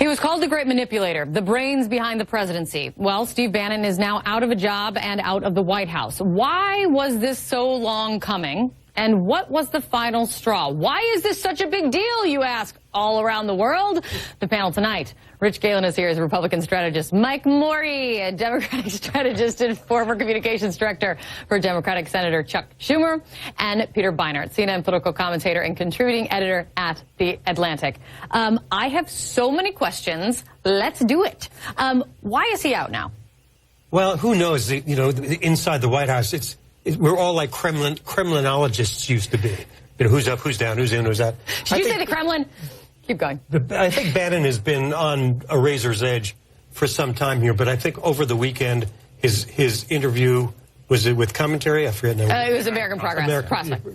He was called the great manipulator, the brains behind the presidency. Well, Steve Bannon is now out of a job and out of the White House. Why was this so long coming? And what was the final straw? Why is this such a big deal, you ask, all around the world? The panel tonight. Rich Galen is here as Republican strategist. Mike Morey, a Democratic strategist and former communications director for Democratic Senator Chuck Schumer. And Peter Beinart, CNN political commentator and contributing editor at The Atlantic. I have so many questions. Let's do it. Why is he out now? Well, who knows? You know, inside the White House, we're all like Kremlinologists used to be. You know, who's up, who's down, who's in, who's out. Did you say the Kremlin? Keep going. I think Bannon has been on a razor's edge for some time here, but I think over the weekend, his interview, was it with commentary? I forget now. It was American Prospect.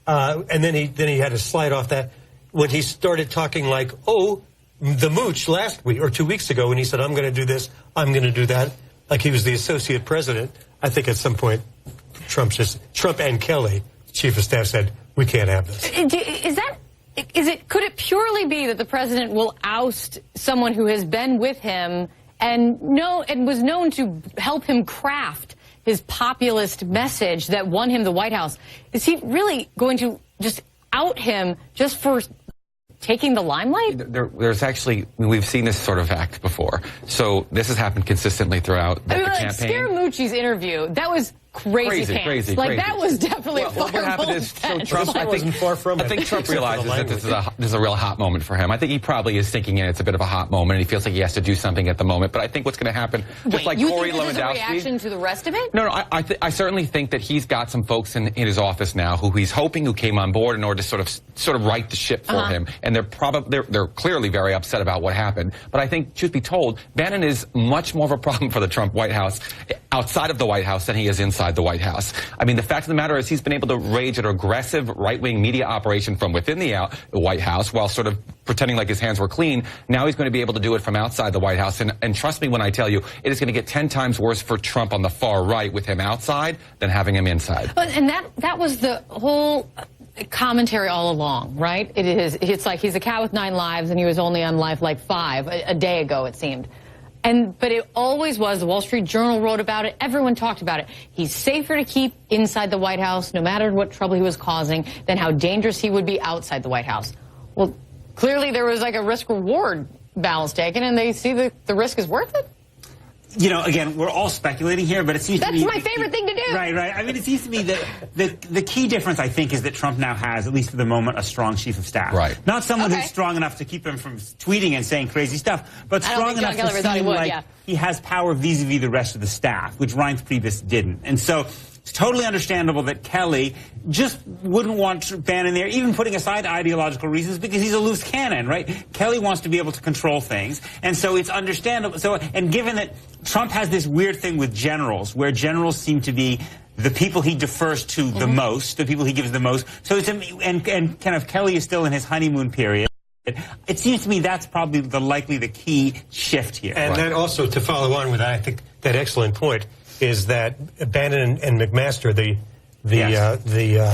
And then he had to slide off that when he started talking like, oh, the mooch last week or 2 weeks ago, when he said, I'm going to do this, I'm going to do that, like he was the associate president. I think at some point, Trump and Kelly, chief of staff, said, we can't have this. Could it purely be that the president will oust someone who has been with him and was known to help him craft his populist message that won him the White House? Is he really going to just out him just for taking the limelight? There's actually, we've seen this sort of act before. So this has happened consistently throughout the campaign. Scaramucci's interview, that was crazy. That was definitely what happened is, so Trump, I think Trump realizes that this is a real hot moment for him. I think he probably is thinking it's a bit of a hot moment, and he feels like he has to do something at the moment. But I think what's going to happen, just like Corey Lewandowski. You think this is a reaction to the rest of it? No, I certainly think that he's got some folks in his office now who he's hoping who came on board in order to sort of right the ship for him, and they're clearly very upset about what happened. But I think, truth be told, Bannon is much more of a problem for the Trump White House outside of the White House than he is inside the White House. I mean, the fact of the matter is he's been able to rage an aggressive right-wing media operation from within the White House while sort of pretending like his hands were clean. Now he's going to be able to do it from outside the White House. And trust me when I tell you, it is going to get 10 times worse for Trump on the far right with him outside than having him inside. And that was the whole commentary all along, right? It's like he's a cat with 9 lives and he was only on life like 5 a day ago, it seemed. But it always was. The Wall Street Journal wrote about it. Everyone talked about it. He's safer to keep inside the White House, no matter what trouble he was causing, than how dangerous he would be outside the White House. Well, clearly there was like a risk-reward balance taken, and they see that the risk is worth it. You know, again, we're all speculating here, but it seems to me... That's my favorite thing to do. Right. I mean, it seems to me that the key difference, I think, is that Trump now has, at least for the moment, a strong chief of staff. Right. Not someone who's strong enough to keep him from tweeting and saying crazy stuff, but strong enough to seem like he has power vis-a-vis the rest of the staff, which Reince Priebus didn't. And so... it's totally understandable that Kelly just wouldn't want Bannon there, even putting aside ideological reasons, because he's a loose cannon, right? Kelly wants to be able to control things, and so it's understandable. So, and given that Trump has this weird thing with generals, where generals seem to be the people he defers to the most, the people he gives the most. So it's and kind of Kelly is still in his honeymoon period. It seems to me that's probably the key shift here. And then also to follow on with that, I think that excellent point is that Bannon and McMaster, the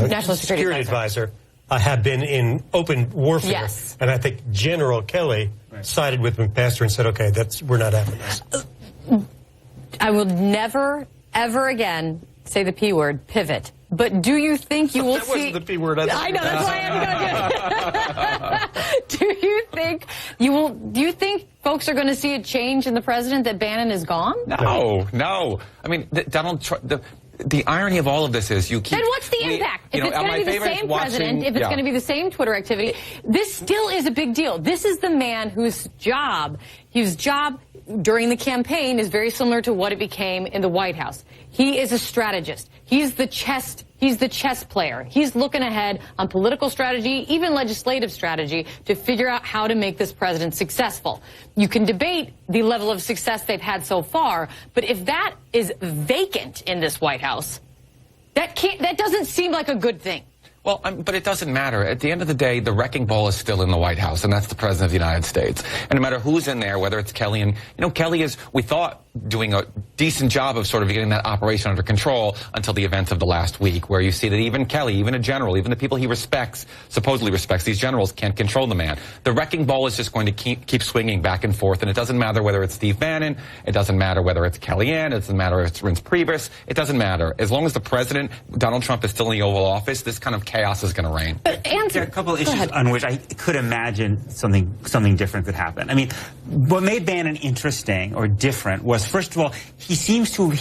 National Security Advisor, have been in open warfare. Yes. And I think General Kelly sided with McMaster and said, okay, we're not having this. I will never, ever again say the P word, pivot. But do you think you will that see... wasn't the P word. I know, that's why I had to go do it. Do you think folks are going to see a change in the president that Bannon is gone? No. I mean, Donald Trump... The irony of all of this is you keep... Then what's the impact? If it's going to be the same president, if it's going to be the same Twitter activity, this still is a big deal. This is the man whose job during the campaign is very similar to what it became in the White House. He is a strategist. He's the chess player. He's looking ahead on political strategy, even legislative strategy, to figure out how to make this president successful. You can debate the level of success they've had so far, but if that is vacant in this White House, that doesn't seem like a good thing. Well, but it doesn't matter. At the end of the day, the wrecking ball is still in the White House, and that's the President of the United States. And no matter who's in there, whether it's Kelly, and, Kelly is, we thought doing a decent job of sort of getting that operation under control until the events of the last week, where you see that even Kelly, even a general, even the people he respects, supposedly respects, these generals can't control the man. The wrecking ball is just going to keep swinging back and forth, and it doesn't matter whether it's Steve Bannon, it doesn't matter whether it's Kellyanne, it doesn't matter if it's Reince Priebus, it doesn't matter. As long as the president, Donald Trump, is still in the Oval Office, this kind of chaos is going to reign. There are a couple of issues on which I could imagine something different could happen. I mean, what made Bannon interesting or different was, first of all, he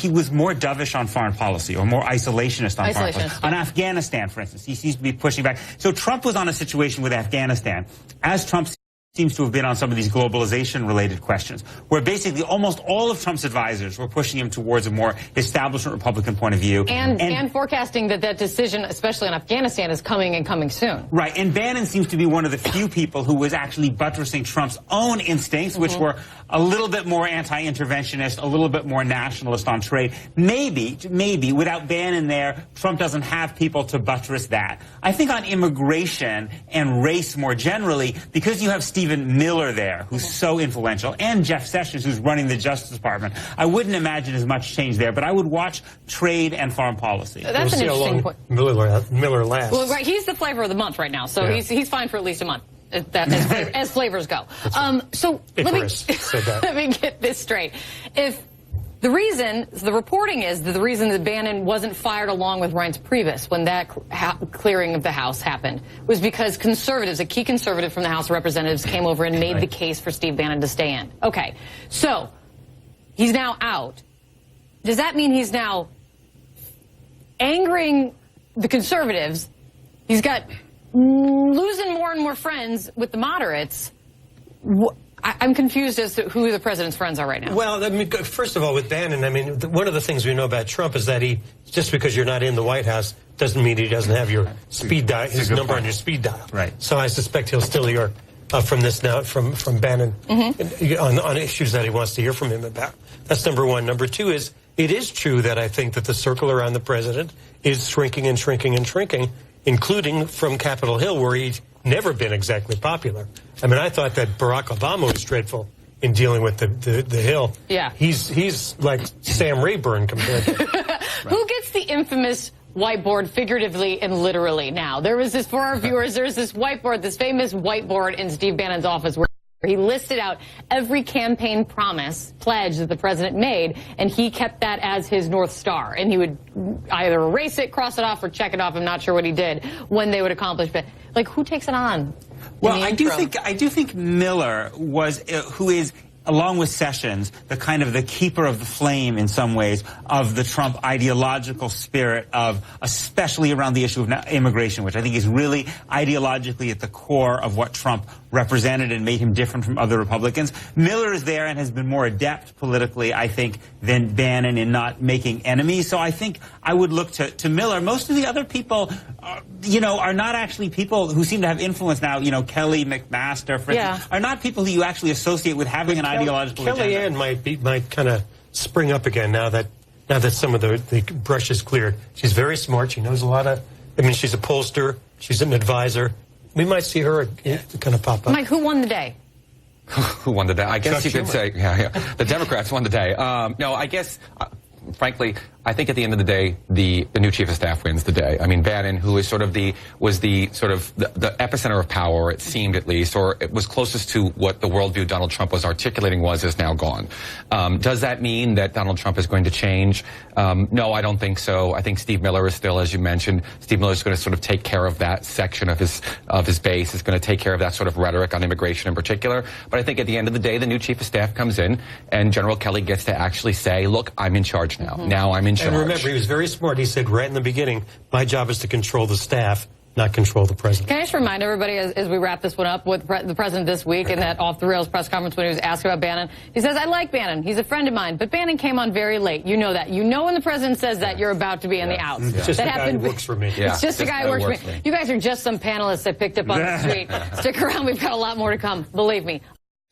was more dovish on foreign policy, or more isolationist on foreign policy. On Afghanistan, for instance, he seems to be pushing back. So Trump was on a situation with Afghanistan, as Trump seems to have been on some of these globalization-related questions, where basically almost all of Trump's advisors were pushing him towards a more establishment Republican point of view. And forecasting that decision, especially on Afghanistan, is coming soon. Right, and Bannon seems to be one of the few people who was actually buttressing Trump's own instincts, which were a little bit more anti-interventionist, a little bit more nationalist on trade. Maybe, without Bannon there, Trump doesn't have people to buttress that. I think on immigration and race more generally, because you have Stephen Miller there, who's so influential, and Jeff Sessions, who's running the Justice Department, I wouldn't imagine as much change there, but I would watch trade and foreign policy. That's an interesting point. Miller lasts. Well, right, he's the flavor of the month right now, so he's fine for at least a month. As flavors go. So let me get this straight. If the reporting is that the reason that Bannon wasn't fired along with Reince Priebus when that clearing of the House happened was because conservatives, a key conservative from the House of Representatives, came over and made the case for Steve Bannon to stay in. Okay, so he's now out. Does that mean he's now angering the conservatives? He's got losing more and more friends with the moderates. I'm confused as to who the president's friends are right now. Well, I mean, first of all, with Bannon, I mean, one of the things we know about Trump is that just because you're not in the White House doesn't mean he doesn't have your speed dial, his number on your speed dial. Right. So I suspect he'll still hear from Bannon on issues that he wants to hear from him about. That's number one. Number two is, it is true that I think that the circle around the president is shrinking and shrinking and shrinking, including from Capitol Hill, where he's never been exactly popular. I mean, I thought that Barack Obama was dreadful in dealing with the Hill. Yeah. He's like Sam Rayburn compared to Who gets the infamous whiteboard figuratively and literally now? There was this, for our viewers, there's this whiteboard, this famous whiteboard in Steve Bannon's office where he listed out every campaign pledge that the president made, and he kept that as his North Star. And he would either erase it, cross it off, or check it off. I'm not sure what he did when they would accomplish it. Like, who takes it on? Well, I do think Miller was, who is, along with Sessions, the kind of the keeper of the flame in some ways of the Trump ideological spirit of, especially around the issue of immigration, which I think is really ideologically at the core of what Trump represented and made him different from other Republicans. Miller is there and has been more adept politically, I think, than Bannon in not making enemies. So I think I would look to Miller. Most of the other people, are not actually people who seem to have influence now. Kelly, McMaster, for instance, are not people who you actually associate with having an ideological agenda. Kellyanne might kind of spring up again now that some of the brush is cleared. She's very smart. She knows a lot of. I mean, she's a pollster. She's an advisor. We might see her kind of pop up. Mike, who won the day? Who won the day? I guess you could say, the Democrats won the day. No, I guess, frankly, I think at the end of the day, the new chief of staff wins the day. I mean, Bannon, who is was the epicenter of power, it seemed at least, or it was closest to what the worldview Donald Trump was articulating is now gone. Does that mean that Donald Trump is going to change? No, I don't think so. I think Steve Miller is still, as you mentioned, Steve Miller is going to sort of take care of that section of his base. Is going to take care of that sort of rhetoric on immigration in particular. But I think at the end of the day, the new chief of staff comes in, and General Kelly gets to actually say, look, I'm in charge now. Now I'm in charge. And remember, he was very smart. He said right in the beginning, my job is to control the staff, not control the president. Can I just remind everybody, as we wrap this one up, with the president this week in that off-the-rails press conference when he was asked about Bannon, he says, I like Bannon. He's a friend of mine, but Bannon came on very late. You know that. You know when the president says that, you're about to be in the outs. It's just that a guy who works for me. It's just a guy who works for me. You guys are just some panelists I picked up on the street. Stick around. We've got a lot more to come. Believe me.